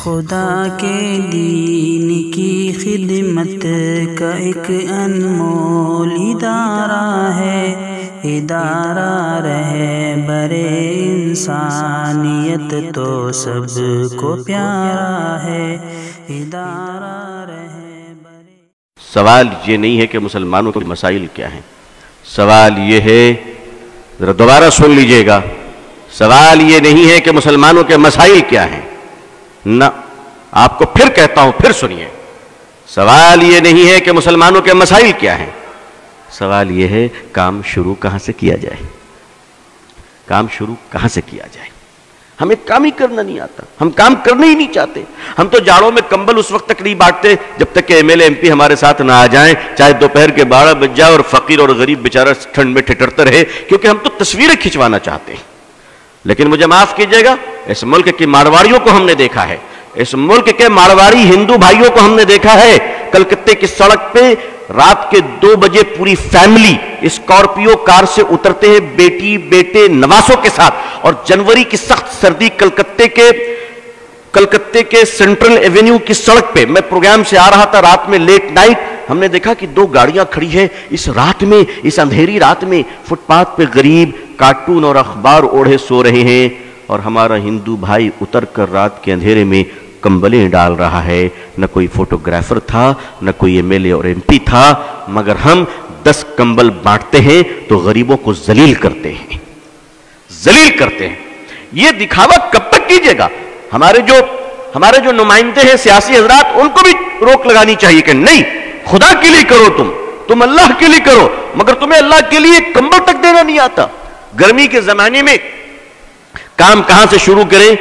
خدا کے دین کی خدمت کا ایک انمول ادارہ ہے، ادارہ رہبر انسانیت تو سب کو پیارا ہے، ادارہ رہبر۔ سوال یہ نہیں ہے کہ مسلمانوں کے مسائل کیا ہیں، سوال یہ ہے، ذرا دوبارہ سن لیجئے گا، سوال یہ نہیں ہے کہ مسلمانوں کے مسائل کیا ہیں، نہ، آپ کو پھر کہتا ہوں، پھر سنیے، سوال یہ نہیں ہے کہ مسلمانوں کے مسائل کیا ہیں، سوال یہ ہے کام شروع کہاں سے کیا جائے، کام شروع کہاں سے کیا جائے۔ ہمیں کام ہی کرنا نہیں آتا، ہم کام کرنا ہی نہیں چاہتے، ہم تو جاڑوں میں کمبل اس وقت تک نہیں بانٹتے جب تک کہ M L A M P ہمارے ساتھ نہ آ جائیں، چاہے دوپہر کے 12 بج جائے اور فقیر اور غریب بیچارہ ٹھنڈ میں ٹھٹرتا رہے، کیونکہ ہم تو تصویریں کھنچوانا چاہتے ہیں۔ لیکن مجھے معاف کیجئے گا، اس ملک کی مارواڑیوں کو ہم نے دیکھا ہے، اس ملک کے مارواڑی ہندو بھائیوں کو ہم نے دیکھا ہے، کلکتے کی سڑک پہ رات کے 2 بجے پوری فیملی اسکارپیو کار سے اترتے ہیں بیٹی بیٹے نواسوں کے ساتھ، اور جنوری کی سخت سردی کلکتے کے سینٹرل ایونیو کی سڑک پہ، میں پروگرام سے آ رہا تھا رات میں لیٹ نائٹ، ہم نے دیکھا کہ 2 گاڑیاں کھڑی ہیں اس رات میں، اس اندھیری رات میں، فٹ پاتھ پہ غریب کارٹون اور اخبار اوڑھے سو رہے ہیں، اور ہمارا ہندو بھائی اتر کر رات کے اندھیرے میں کمبلیں ڈال رہا ہے۔ نہ کوئی فوٹوگرافر تھا، نہ کوئی ایم ایل اے اور ایم پی تھا، مگر ہم 10 کمبل بانٹتے ہیں تو غریبوں کو ذلیل کرتے ہیں، ذلیل کرتے ہیں۔ یہ دکھاوا کب تک کیجئے گا؟ ہمارے جو نمائندے ہیں سیاسی حضرات، ان کو بھی روک لگانی چاہیے کہ نہیں، خدا کے لیے کرو، تم اللہ کے لیے کرو، مگر تمہیں اللہ کے لیے کمبل تک دینا نہیں آتا۔ گرمی کے زمانے میں کام کہاں سے شروع کریں؟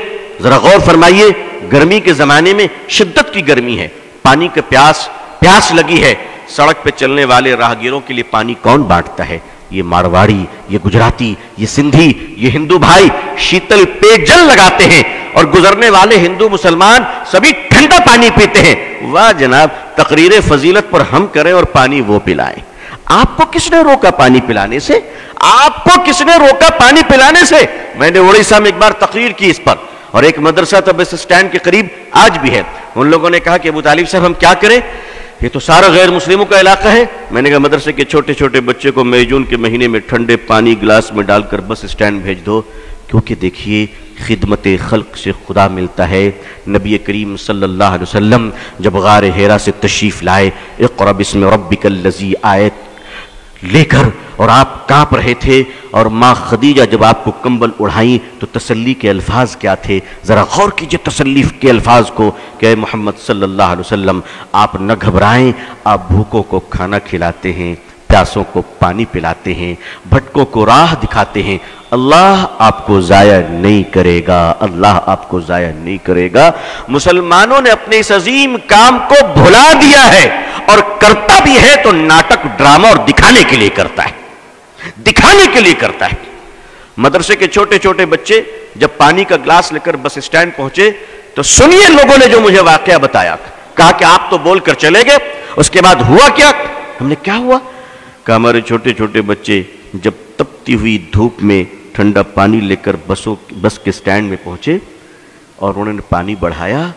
ذرا غور فرمائیے، گرمی کے زمانے میں شدت کی گرمی ہے، پانی کا پیاس لگی ہے، سڑک پہ چلنے والے راہگیروں کے لیے پانی کون بانٹتا ہے؟ یہ مارواڑی، یہ گجراتی، یہ سندھی، یہ ہندو بھائی شیتل پے جل لگاتے ہیں، اور گزرنے والے ہندو مسلمان سبھی ٹھنڈا پانی پیتے ہیں۔ واہ جناب، تقریر فضیلت پر ہم کریں اور پانی وہ پلائیں۔ آپ کو کس نے روکا پانی پلانے سے؟ آپ کو کس نے روکا پانی پلانے سے؟ میں نے اڑیسہ میں ایک بار تقریر کی اس پر، اور ایک مدرسہ تو بس اسٹینڈ کے قریب آج بھی ہے، ان لوگوں نے کہا کہ ابو طالب صاحب ہم کیا کریں، یہ تو سارا غیر مسلموں کا علاقہ ہے۔ میں نے کہا مدرسے کے چھوٹے چھوٹے بچے کو مئی جون کے مہینے میں ٹھنڈے پانی گلاس میں ڈال کر بس اسٹینڈ بھیج دو، کیونکہ دیکھیے خدمت خلق سے خدا ملتا ہے۔ نبی کریم صلی اللہ علیہ وسلم جب غار حرا سے تشریف لائے، اقرأ بسم ربک الذی آیت لے کر، اور آپ کانپ رہے تھے، اور ماں خدیجہ جب آپ کو کمبل اڑھائیں تو تسلی کے الفاظ کیا تھے؟ ذرا غور کیجئے تسلی کے الفاظ کو کہ اے محمد صلی اللہ علیہ وسلم، آپ نہ گھبرائیں، آپ بھوکوں کو کھانا کھلاتے ہیں، پیاسوں کو پانی پلاتے ہیں، بھٹکوں کو راہ دکھاتے ہیں، اللہ آپ کو ضائع نہیں کرے گا، اللہ آپ کو ضائع نہیں کرے گا۔ مسلمانوں نے اپنے اس عظیم کام کو بھلا دیا ہے، اور کرتا بھی ہے تو ناٹک، ڈرامہ اور دکھانے کے لیے کرتا ہے، دکھانے کے لیے کرتا ہے۔ مدرسے کے چھوٹے چھوٹے بچے جب پانی کا گلاس لے کر بس اسٹینڈ پہنچے تو سنیے لوگوں نے جو مجھے واقعہ بتایا، کہا کہ آپ تو بول کر چلے گئے، اس کے بعد ہوا کیا؟ ہم نے کیا ہوا؟ کہ ہمارے چھوٹے چھوٹے بچے جب تپتی ہوئی دھوپ میں ٹھنڈا پانی لے کر بس کے سٹینڈ میں پہنچے اور انہوں نے پانی بڑھایا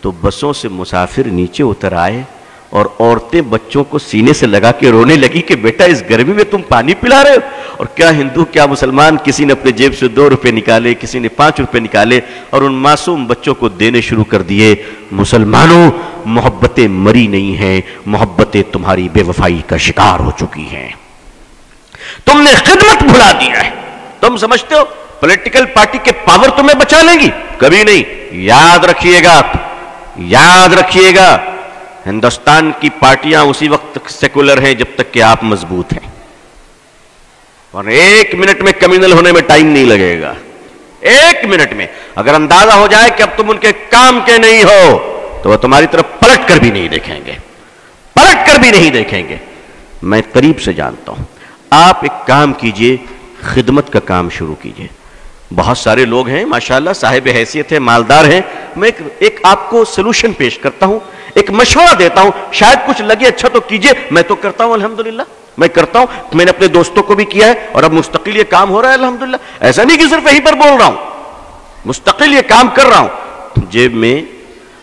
تو بسوں سے مسافر نیچے اتر آئے، اور عورتیں بچوں کو سینے سے لگا کے رونے لگی کہ بیٹا اس گرمی میں تم پانی پلا رہے ہو۔ اور کیا ہندو کیا مسلمان، کسی نے اپنے جیب سے 2 روپے نکالے، کسی نے 5 روپے نکالے، اور ان معصوم بچوں کو دینے شروع کر دیے۔ مسلمانوں، محبتیں مری نہیں ہیں، محبتیں تمہاری بے وفائی کا شکار ہو چکی ہیں، تم نے خدمت بھلا دیا ہے۔ تم سمجھتے ہو پولیٹیکل پارٹی کے پاور تمہیں بچا لیں گی؟ کبھی نہیں۔ یاد رکھیے گا، یاد رکھیے گا، ہندوستان کی پارٹیاں اسی وقت تک سیکولر ہیں جب تک کہ آپ مضبوط ہیں، اور 1 منٹ میں کمیونل ہونے میں ٹائم نہیں لگے گا۔ 1 منٹ میں اگر اندازہ ہو جائے کہ اب تم ان کے کام کے نہیں ہو تو وہ تمہاری طرف پلٹ کر بھی نہیں دیکھیں گے، پلٹ کر بھی نہیں دیکھیں گے۔ میں قریب سے جانتا ہوں، آپ ایک کام کیجئے، خدمت کا کام شروع کیجئے۔ بہت سارے لوگ ہیں ماشاءاللہ، صاحب حیثیت ہیں، مالدار ہیں، میں ایک آپ کو سلوشن پیش کرتا ہوں، ایک مشورہ دیتا ہوں، شاید کچھ لگے اچھا تو کیجئے۔ میں تو کرتا ہوں الحمدللہ، میں کرتا ہوں، میں نے اپنے دوستوں کو بھی کیا ہے، اور اب مستقل یہ کام ہو رہا ہے الحمدللہ۔ ایسا نہیں کہ صرف یہیں پر بول رہا ہوں، مستقل یہ کام کر رہا ہوں۔ جیب میں